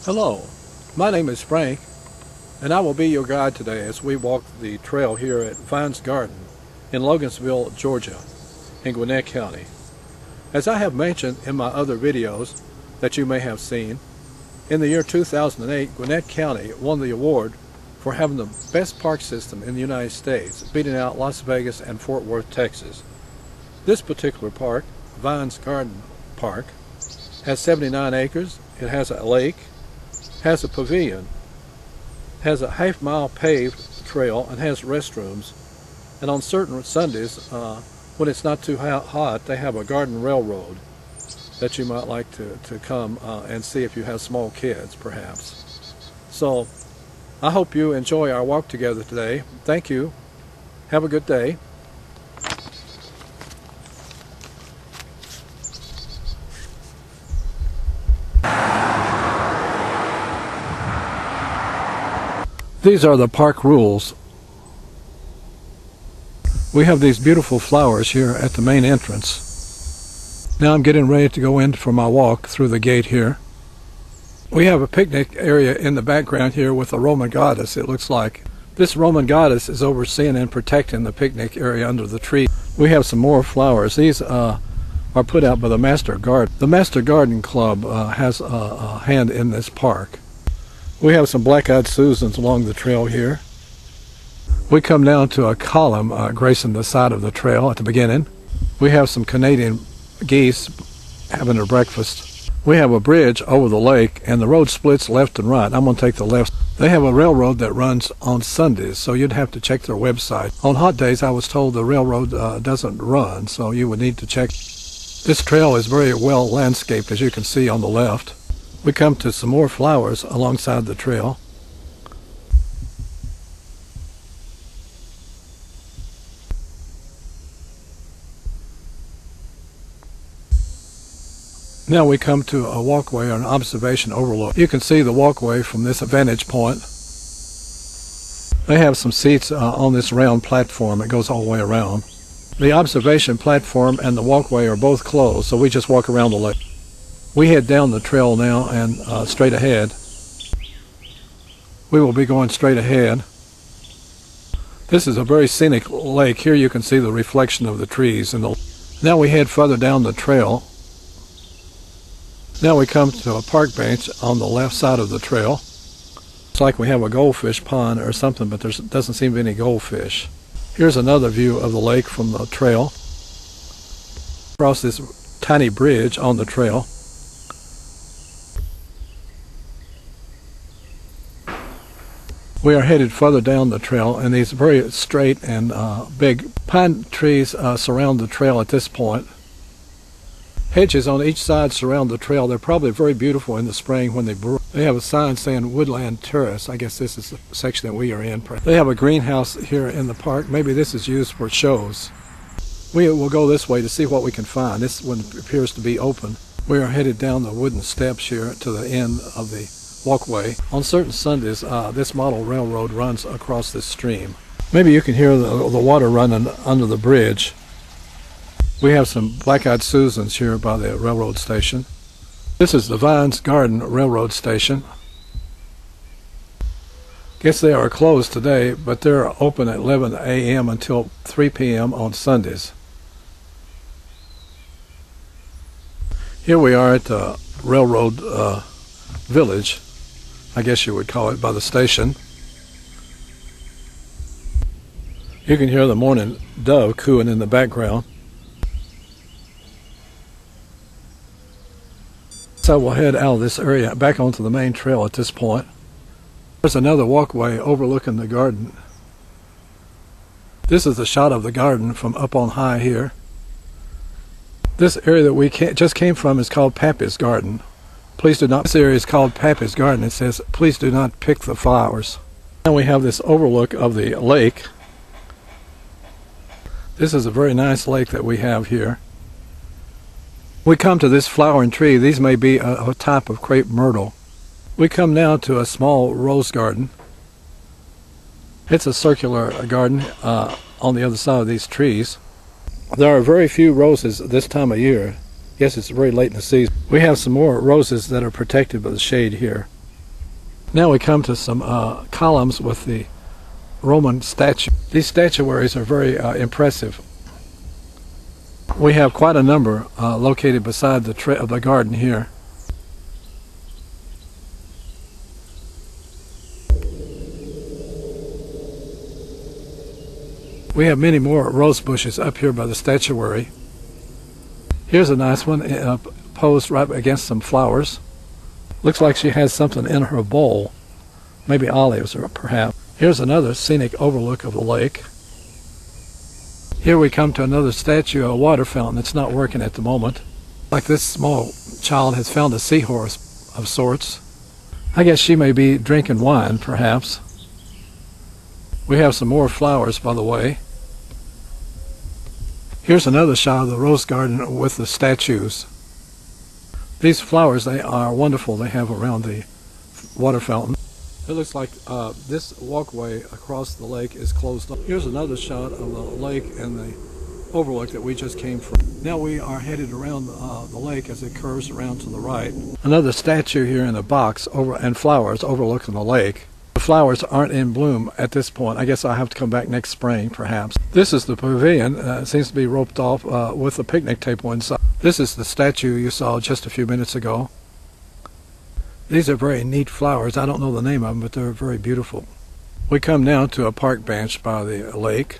Hello, my name is Frank, and I will be your guide today as we walk the trail here at Vines Garden in Logan'sville, Georgia, in Gwinnett County. As I have mentioned in my other videos that you may have seen, in the year 2008, Gwinnett County won the award for having the best park system in the United States, beating out Las Vegas and Fort Worth, Texas. This particular park, Vines Garden Park, has 79 acres. It has a lake, has a pavilion, has a half-mile paved trail, and has restrooms. And on certain Sundays, when it's not too hot, they have a garden railroad that you might like to come and see if you have small kids, perhaps. So I hope you enjoy our walk together today. Thank you. Have a good day. These are the park rules. We have these beautiful flowers here at the main entrance. Now I'm getting ready to go in for my walk through the gate here. We have a picnic area in the background here with a Roman goddess, it looks like. This Roman goddess is overseeing and protecting the picnic area under the tree. We have some more flowers. These are put out by the Master Garden. The Master Garden Club has a hand in this park. We have some black-eyed Susans along the trail here. We come down to a column gracing the side of the trail at the beginning. We have some Canadian geese having their breakfast. We have a bridge over the lake, and the road splits left and right. I'm going to take the left. They have a railroad that runs on Sundays, so you'd have to check their website. On hot days, I was told the railroad doesn't run, so you would need to check. This trail is very well landscaped, as you can see on the left. We come to some more flowers alongside the trail. Now we come to a walkway or an observation overlook. You can see the walkway from this vantage point. They have some seats on this round platform that goes all the way around. The observation platform and the walkway are both closed, so we just walk around the lake. We head down the trail now and straight ahead. We will be going straight ahead. This is a very scenic lake. Here you can see the reflection of the trees. Now we head further down the trail. Now we come to a park bench on the left side of the trail. It's like we have a goldfish pond or something, but there doesn't seem to be any goldfish. Here's another view of the lake from the trail. Across this tiny bridge on the trail. We are headed further down the trail, and these very straight and big pine trees surround the trail at this point. Hedges on each side surround the trail. They're probably very beautiful in the spring when they bloom. They have a sign saying Woodland Terrace. I guess this is the section that we are in. They have a greenhouse here in the park. Maybe this is used for shows. We will go this way to see what we can find. This one appears to be open. We are headed down the wooden steps here to the end of the walkway. On certain Sundays, this model railroad runs across this stream. Maybe you can hear the water running under the bridge. We have some black-eyed Susans here by the railroad station. This is the Vines Garden Railroad Station. Guess they are closed today, but they're open at 11 a.m. until 3 p.m. on Sundays. Here we are at the railroad village, I guess you would call it, by the station. You can hear the morning dove cooing in the background. So we'll head out of this area back onto the main trail at this point. There's another walkway overlooking the garden. This is the shot of the garden from up on high here. This area that we just came from is called Pappy's Garden. Please do not. This area is called Pappy's Garden. It says, please do not pick the flowers. Now we have this overlook of the lake. This is a very nice lake that we have here. We come to this flowering tree. These may be a type of crepe myrtle. We come now to a small rose garden. It's a circular garden on the other side of these trees. There are very few roses this time of year. Yes, it's very late in the season. We have some more roses that are protected by the shade here. Now we come to some columns with the Roman statue. These statuaries are very impressive. We have quite a number located beside the garden here. We have many more rose bushes up here by the statuary. Here's a nice one posed right against some flowers. Looks like she has something in her bowl, maybe olives or perhaps. Here's another scenic overlook of the lake. Here we come to another statue, a water fountain. It's not working at the moment. Like this small child has found a seahorse of sorts. I guess she may be drinking wine, perhaps. We have some more flowers, by the way. Here's another shot of the rose garden with the statues. These flowers, they are wonderful. They have around the water fountain. It looks like this walkway across the lake is closed up. Here's another shot of the lake and the overlook that we just came from. Now we are headed around the lake as it curves around to the right. Another statue here in a box and flowers overlooking the lake. The flowers aren't in bloom at this point. I guess I'll have to come back next spring, perhaps. This is the pavilion. It seems to be roped off with a picnic table inside. This is the statue you saw just a few minutes ago. These are very neat flowers. I don't know the name of them, but they're very beautiful. We come now to a park bench by the lake.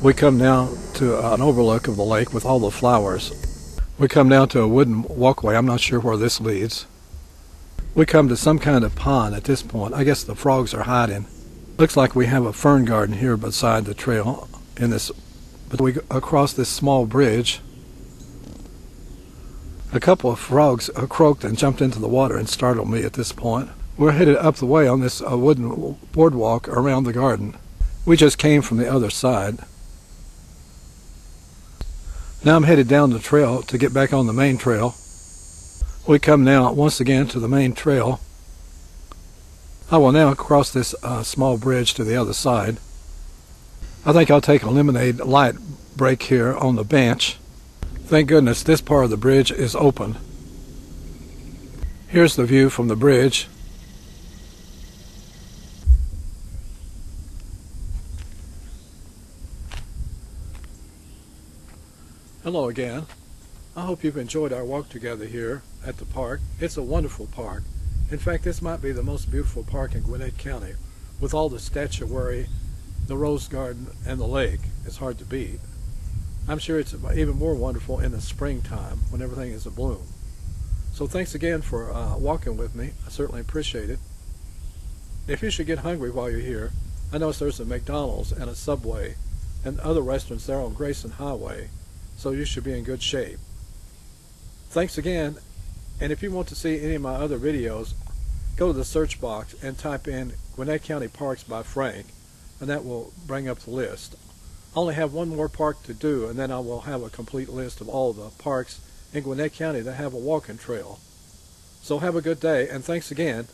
We come now to an overlook of the lake with all the flowers. We come now to a wooden walkway. I'm not sure where this leads. We come to some kind of pond at this point. I guess the frogs are hiding. Looks like we have a fern garden here beside the trail but we across this small bridge. A couple of frogs croaked and jumped into the water and startled me at this point. We're headed up the way on this wooden boardwalk around the garden. We just came from the other side. Now I'm headed down the trail to get back on the main trail. We come now once again to the main trail. I will now cross this small bridge to the other side. I think I'll take a lemonade light break here on the bench. Thank goodness this part of the bridge is open. Here's the view from the bridge. Hello again. I hope you've enjoyed our walk together here at the park. It's a wonderful park. In fact, this might be the most beautiful park in Gwinnett County. With all the statuary, the rose garden, and the lake, it's hard to beat. I'm sure it's even more wonderful in the springtime when everything is abloom. So thanks again for walking with me. I certainly appreciate it. If you should get hungry while you're here, I notice there's a McDonald's and a Subway and other restaurants there on Grayson Highway, so you should be in good shape. Thanks again, and if you want to see any of my other videos, go to the search box and type in Gwinnett County Parks by Frank, and that will bring up the list. I only have one more park to do, and then I will have a complete list of all the parks in Gwinnett County that have a walking trail. So have a good day, and thanks again.